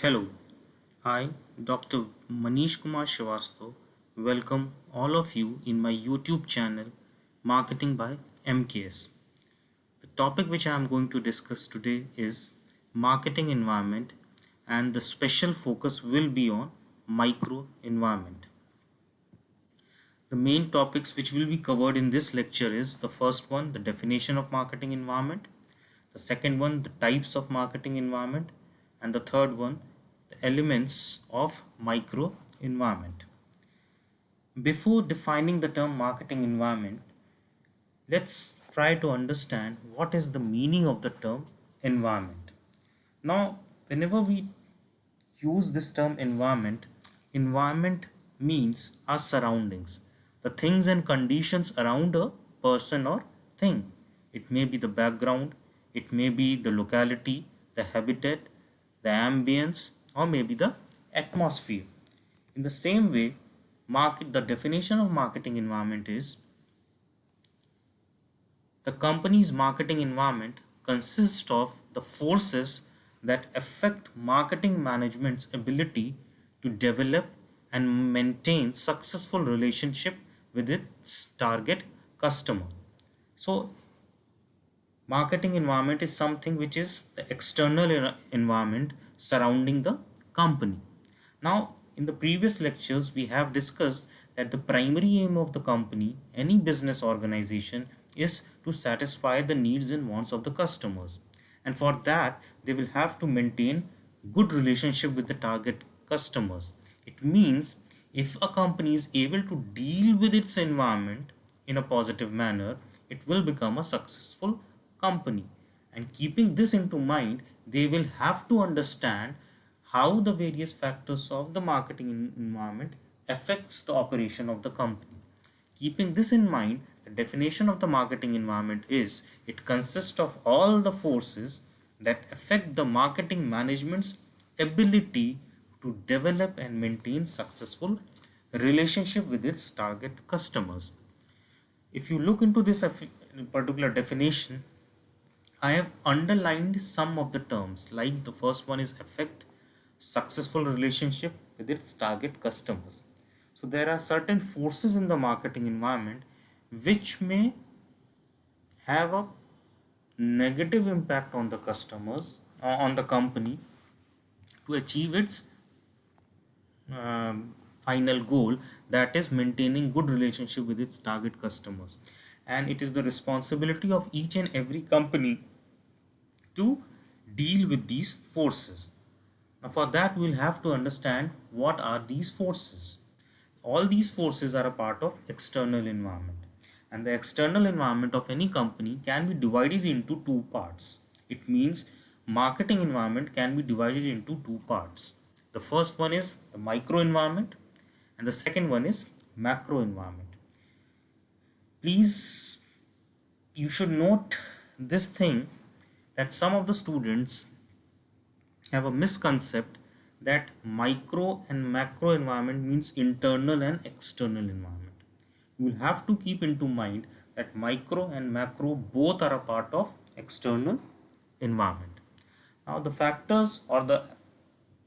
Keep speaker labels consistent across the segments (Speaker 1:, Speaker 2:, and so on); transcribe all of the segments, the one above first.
Speaker 1: Hello, I, Dr. Manish Kumar Srivastav, welcome all of you in my YouTube channel Marketing by MKS. The topic which I am going to discuss today is marketing environment, and the special focus will be on micro environment. The main topics which will be covered in this lecture is the first one, the definition of marketing environment, the second one, the types of marketing environment, and the third one, the elements of micro environment. Before defining the term marketing environment, let's try to understand what is the meaning of the term environment. Now, whenever we use this term environment, environment means our surroundings, the things and conditions around a person or thing. It may be the background, it may be the locality, the habitat, the ambience, or maybe the atmosphere. In the same way, the definition of marketing environment is the company's marketing environment consists of the forces that affect marketing management's ability to develop and maintain successful relationship with its target customer. So marketing environment is something which is the external environment surrounding the company. Now, in the previous lectures, we have discussed that the primary aim of the company, any business organization, is to satisfy the needs and wants of the customers. And for that, they will have to maintain good relationship with the target customers. It means if a company is able to deal with its environment in a positive manner, it will become a successful company. And keeping this into mind, they will have to understand how the various factors of the marketing environment affects the operation of the company. Keeping this in mind, the definition of the marketing environment is it consists of all the forces that affect the marketing management's ability to develop and maintain successful relationship with its target customers. If you look into this particular definition, I have underlined some of the terms, like the first one is affect successful relationship with its target customers. So there are certain forces in the marketing environment which may have a negative impact on the customers, on the company, to achieve its final goal, that is maintaining good relationship with its target customers. And it is the responsibility of each and every company to deal with these forces. Now, for that, we'll have to understand what are these forces. All these forces are a part of external environment, and the external environment of any company can be divided into two parts. It means marketing environment can be divided into two parts. The first one is the micro environment, and the second one is macro environment. Please, you should note this thing, that some of the students have a misconcept that micro and macro environment means internal and external environment. You will have to keep into mind that micro and macro both are a part of external environment. Now, the factors or the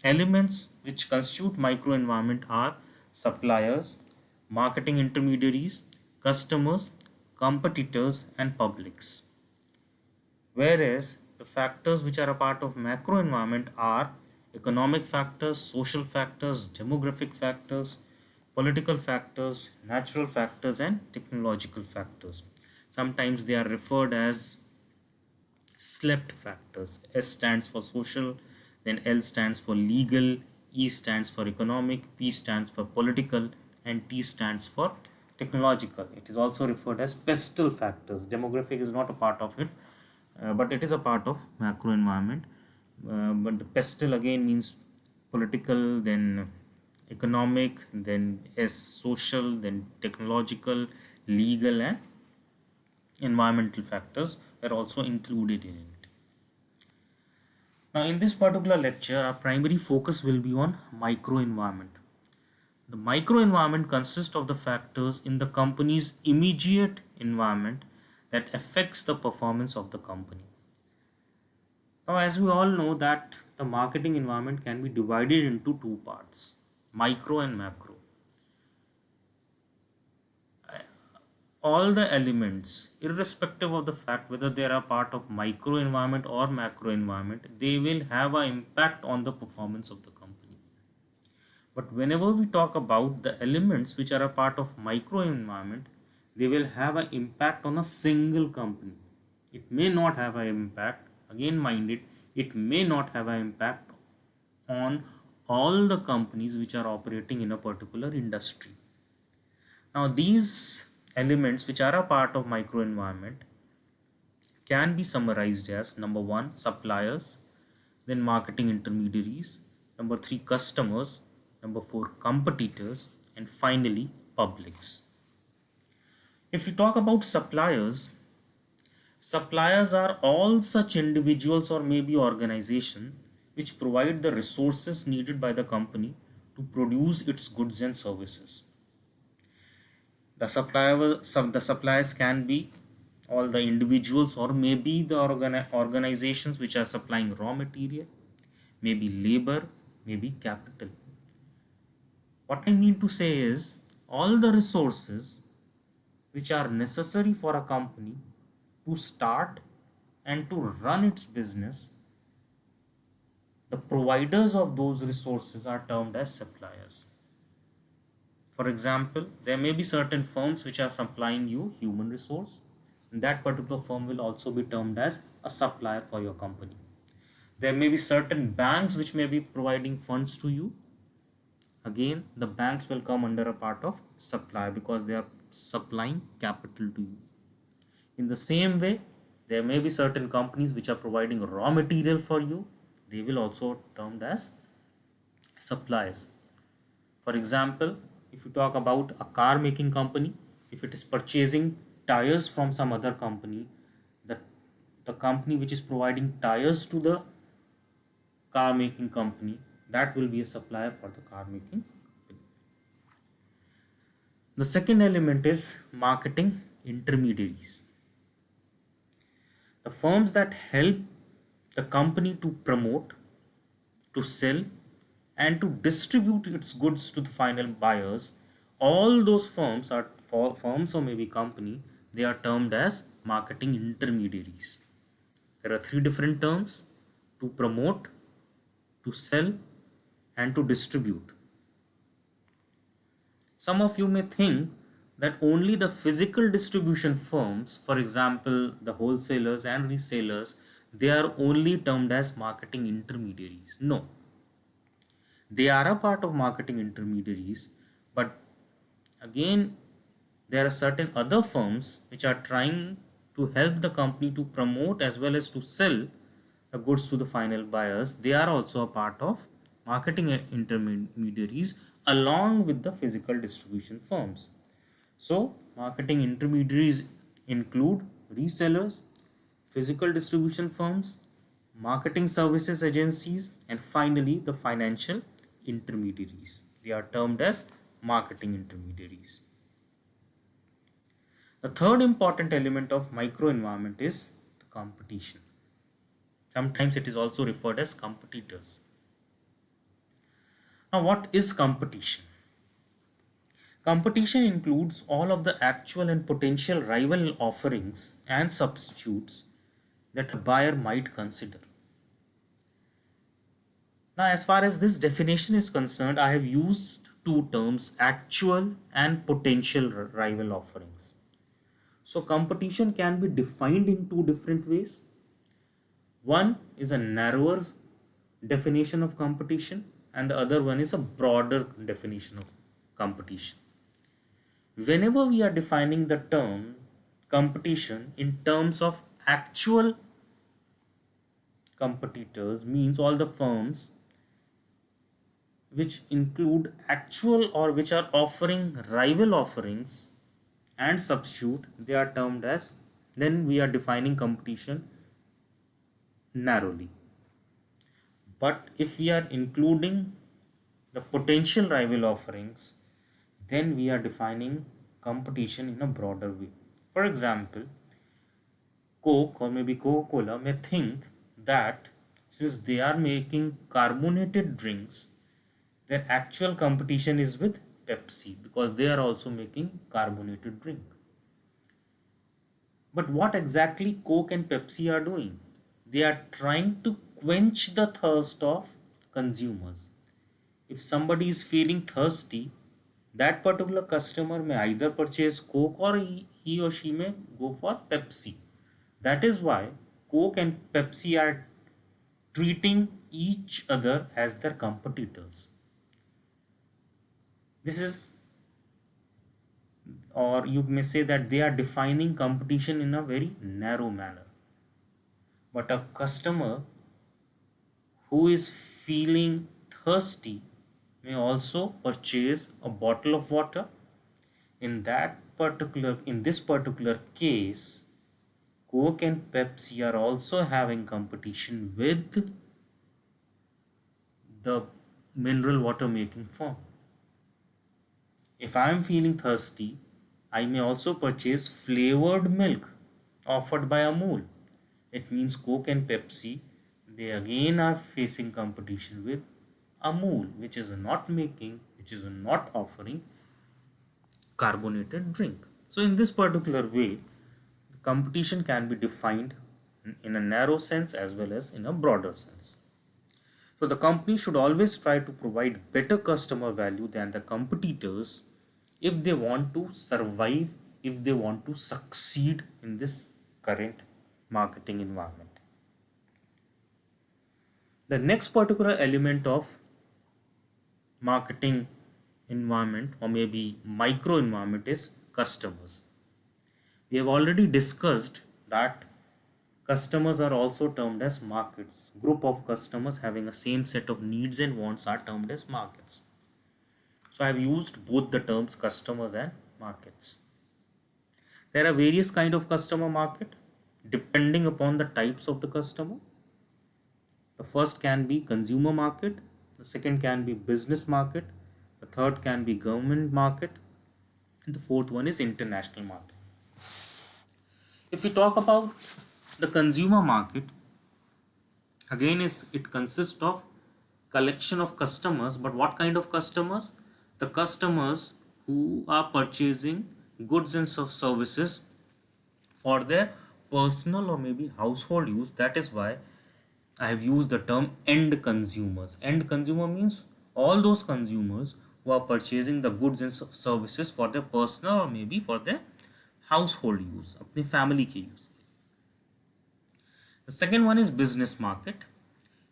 Speaker 1: elements which constitute micro environment are suppliers, marketing intermediaries, customers, competitors, and publics. Whereas the factors which are a part of macro environment are economic factors, social factors, demographic factors, political factors, natural factors, and technological factors. Sometimes they are referred as SLEPT factors. S stands for social, then L stands for legal, E stands for economic, P stands for political, and T stands for technological. It is also referred as pestle factors. Demographic is not a part of it, but it is a part of macro environment. But the pestle again means political, then economic, then S social, then technological, legal, and environmental factors are also included in it. Now, in this particular lecture, our primary focus will be on micro environment. The micro environment consists of the factors in the company's immediate environment that affects the performance of the company. Now, as we all know that the marketing environment can be divided into two parts, micro and macro. All the elements, irrespective of the fact whether they are part of micro environment or macro environment, they will have an impact on the performance of the company. But whenever we talk about the elements which are a part of micro environment, they will have an impact on a single company. It may not have an impact, again mind it may not have an impact on all the companies which are operating in a particular industry. Now, these elements which are a part of microenvironment can be summarized as number one, suppliers, then marketing intermediaries, number three, customers, number four, competitors, and finally, publics. If you talk about suppliers, suppliers are all such individuals or maybe organization which provide the resources needed by the company to produce its goods and services. The suppliers can be all the individuals or maybe the organizations which are supplying raw material, maybe labor, maybe capital. What I mean to say is all the resources which are necessary for a company to start and to run its business, the providers of those resources are termed as suppliers. For example, there may be certain firms which are supplying you human resource, and that particular firm will also be termed as a supplier for your company. There may be certain banks which may be providing funds to you. Again, the banks will come under a part of supply because they are supplying capital to you. In the same way, there may be certain companies which are providing raw material for you. They will also termed as suppliers. For example, if you talk about a car making company, if it is purchasing tires from some other company, the, the company which is providing tires to the car making company, that will be a supplier for the car making company. The second element is marketing intermediaries. The firms that help the company to promote, to sell, and to distribute its goods to the final buyers, all those firms are firms or maybe company, they are termed as marketing intermediaries. There are three different terms: to promote, to sell, and to distribute. Some of you may think that only the physical distribution firms, for example the wholesalers and resellers, they are only termed as marketing intermediaries. No, they are a part of marketing intermediaries, but again there are certain other firms which are trying to help the company to promote as well as to sell the goods to the final buyers. They are also a part of marketing intermediaries along with the physical distribution firms. So marketing intermediaries include resellers, physical distribution firms, marketing services agencies, and finally the financial intermediaries. They are termed as marketing intermediaries. The third important element of microenvironment is the competition. Sometimes it is also referred as competitors. Now, what is competition? Competition includes all of the actual and potential rival offerings and substitutes that a buyer might consider. Now, as far as this definition is concerned, I have used two terms, actual and potential rival offerings. So, competition can be defined in two different ways. One is a narrower definition of competition, and the other one is a broader definition of competition. Whenever we are defining the term competition in terms of actual competitors, means all the firms which include actual or which are offering rival offerings and substitute, they are termed as, then we are defining competition narrowly. But if we are including the potential rival offerings, then we are defining competition in a broader way. For example, Coke or maybe Coca-Cola may think that since they are making carbonated drinks, their actual competition is with Pepsi because they are also making carbonated drink. But what exactly Coke and Pepsi are doing? They are trying to quench the thirst of consumers. If somebody is feeling thirsty, that particular customer may either purchase Coke or he or she may go for Pepsi. That is why Coke and Pepsi are treating each other as their competitors. This is, or you may say that they are defining competition in a very narrow manner. But a customer who is feeling thirsty may also purchase a bottle of water. In this particular case, Coke and Pepsi are also having competition with the mineral water making firm. If I am feeling thirsty, I may also purchase flavored milk offered by Amul. It means Coke and Pepsi, they again are facing competition with Amul, which is not offering carbonated drink. So, in this particular way, the competition can be defined in a narrow sense as well as in a broader sense. So, the company should always try to provide better customer value than the competitors if they want to survive, if they want to succeed in this current marketing environment. The next particular element of marketing environment or maybe micro environment is customers. We have already discussed that customers are also termed as markets. Group of customers having a same set of needs and wants are termed as markets. So I have used both the terms customers and markets. There are various kind of customer market depending upon the types of the customer. The first can be consumer market, the second can be business market, the third can be government market, and the fourth one is international market. If we talk about the consumer market, again it consists of collection of customers, but what kind of customers? The customers who are purchasing goods and services for their personal or maybe household use. That is why I have used the term end consumers. End consumer means all those consumers who are purchasing the goods and services for their personal or maybe for their household use, अपने family के use. The second one is business market.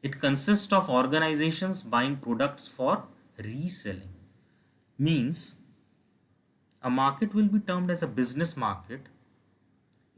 Speaker 1: It consists of organizations buying products for reselling. Means a market will be termed as a business market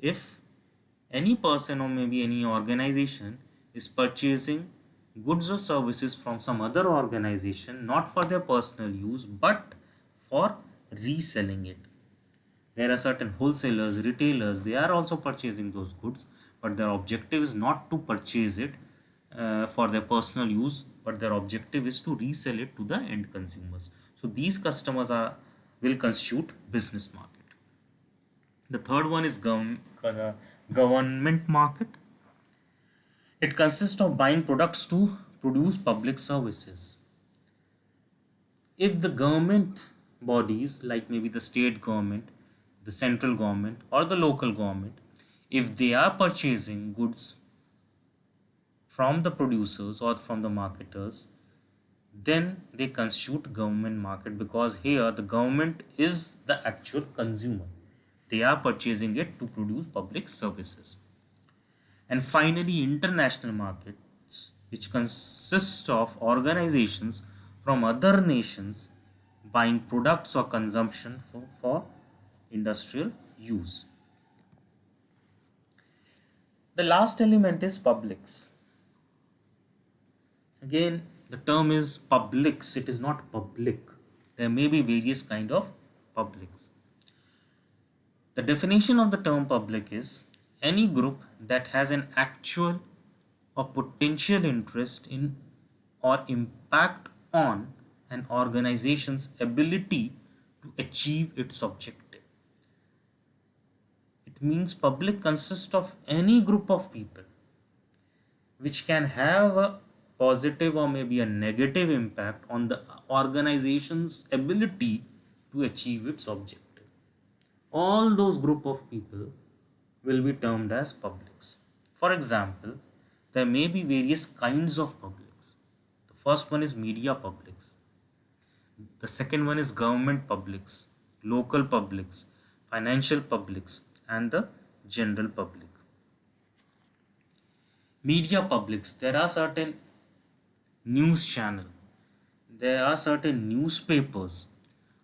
Speaker 1: if any person or maybe any organization is purchasing goods or services from some other organization not for their personal use but for reselling it. There are certain wholesalers, retailers, they are also purchasing those goods, but their objective is not to purchase it for their personal use, but their objective is to resell it to the end consumers. So these customers are will constitute business market. The third one is government market. It consists of buying products to produce public services. If the government bodies, like maybe the state government, the central government, or the local government, if they are purchasing goods from the producers or from the marketers, then they constitute government market because here the government is the actual consumer. They are purchasing it to produce public services. And finally, international markets, which consist of organizations from other nations buying products or consumption for industrial use. The last element is publics. Again, the term is publics, it is not public. There may be various kind of publics. The definition of the term public is any group that has an actual or potential interest in or impact on an organization's ability to achieve its objective. It means public consists of any group of people which can have a positive or maybe a negative impact on the organization's ability to achieve its objective. All those group of people will be termed as publics. For example, there may be various kinds of publics. The first one is media publics. The second one is government publics, local publics, financial publics, and the general public. Media publics, there are certain news channel, there are certain newspapers.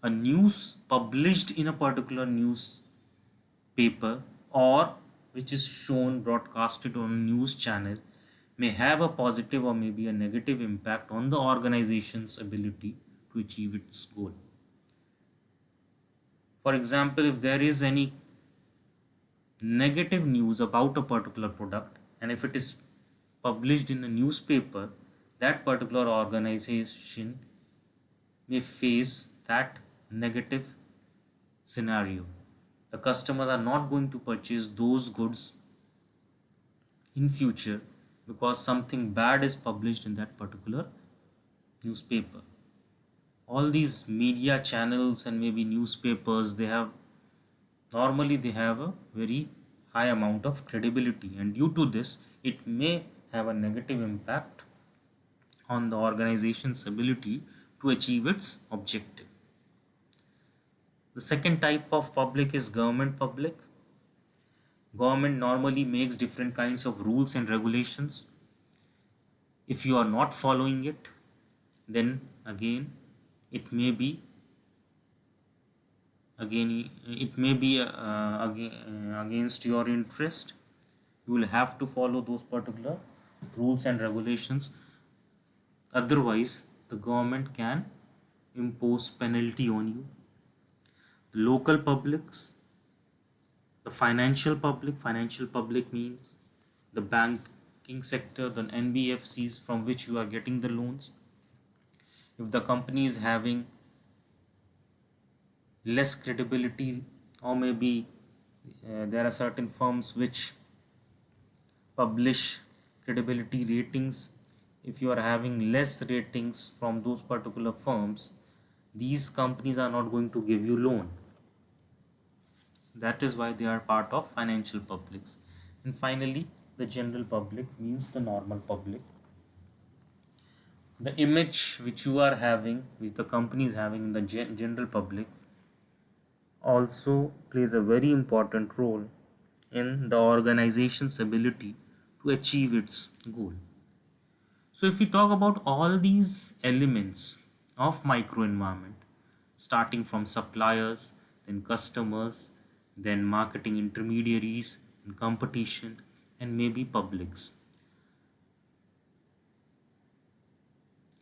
Speaker 1: A news published in a particular newspaper or which is shown broadcasted on a news channel may have a positive or maybe a negative impact on the organization's ability to achieve its goal. For example, if there is any negative news about a particular product and if it is published in a newspaper, that particular organization may face that negative scenario. The customers are not going to purchase those goods in future because something bad is published in that particular newspaper. All these media channels and maybe newspapers, they have a very high amount of credibility, and due to this it may have a negative impact on the organization's ability to achieve its objective. The second type of public is government public. Government normally makes different kinds of rules and regulations. If you are not following it, then again it may be against your interest. You will have to follow those particular rules and regulations, otherwise the government can impose penalty on you. The local publics, the financial public means the banking sector, the NBFCs from which you are getting the loans. If the company is having less credibility or maybe there are certain firms which publish credibility ratings, if you are having less ratings from those particular firms, these companies are not going to give you loan. That is why they are part of financial publics. And finally, the general public means the normal public. The image which you are having, which the company is having in the general public, also plays a very important role in the organization's ability to achieve its goal. So if we talk about all these elements of microenvironment, starting from suppliers, then customers, then marketing intermediaries, and competition, and maybe publics.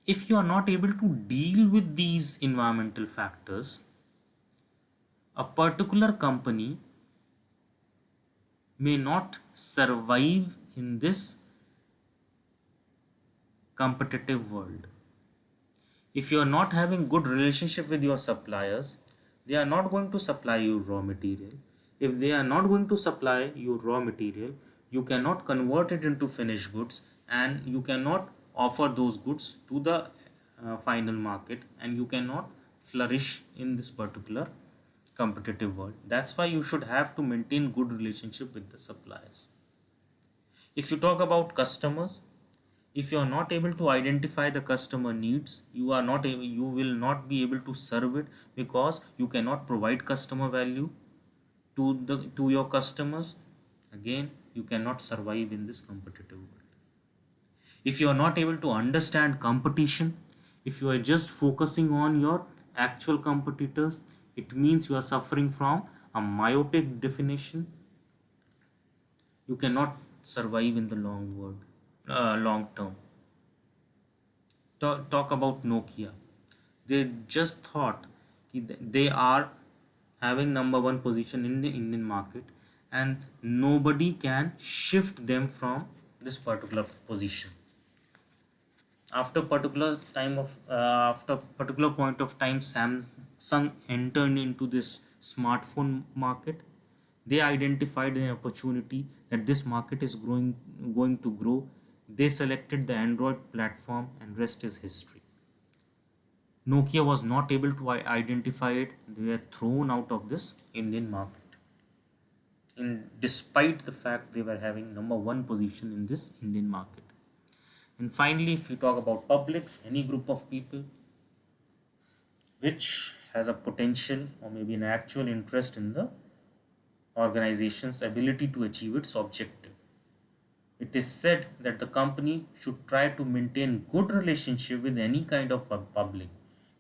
Speaker 1: If you are not able to deal with these environmental factors, a particular company may not survive in this competitive world. If you are not having good relationship with your suppliers, they are not going to supply you raw material. If they are not going to supply you raw material, you cannot convert it into finished goods and you cannot offer those goods to the final market, and you cannot flourish in this particular competitive world. That's why you should have to maintain good relationship with the suppliers. If you talk about customers, if you are not able to identify the customer needs, you will not be able to serve it, because you cannot provide customer value to your customers. Again, you cannot survive in this competitive world. If you are not able to understand competition, if you are just focusing on your actual competitors, it means you are suffering from a myopic definition. You cannot survive in the long term. Talk about Nokia. They just thought they are having number one position in the Indian market, and nobody can shift them from this particular position. After particular point of time, Samsung entered into this smartphone market. They identified an opportunity that this market is going to grow They selected the Android platform, and rest is history. Nokia was not able to identify it. They were thrown out of this Indian market. Despite the fact they were having number one position in this Indian market. And finally, if we talk about publics, any group of people which has a potential or maybe an actual interest in the organization's ability to achieve its objective. It is said that the company should try to maintain good relationship with any kind of public.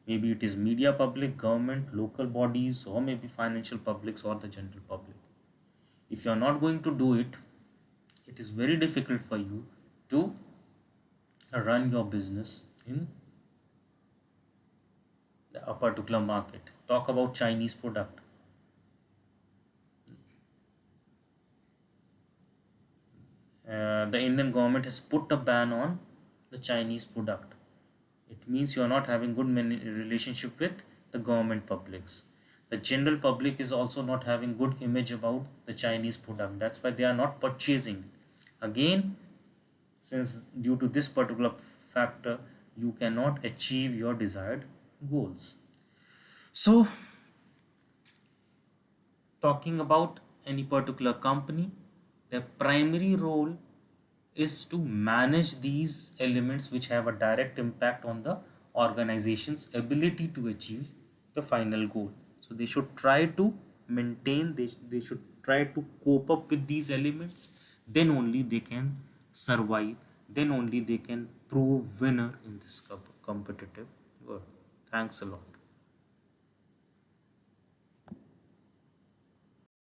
Speaker 1: Maybe it is media public, government, local bodies, or maybe financial publics or the general public. If you are not going to do it, it is very difficult for you to run your business in a particular market. Talk about Chinese product. The Indian government has put a ban on the Chinese product. It means you are not having good relationship with the government publics. The general public is also not having good image about the Chinese product. That's why they are not purchasing. Again, since due to this particular factor, you cannot achieve your desired goals. So, talking about any particular company, their primary role is to manage these elements which have a direct impact on the organization's ability to achieve the final goal. So they should try to maintain, they should try to cope up with these elements. Then only they can survive. Then only they can prove winner in this competitive world. Thanks a lot.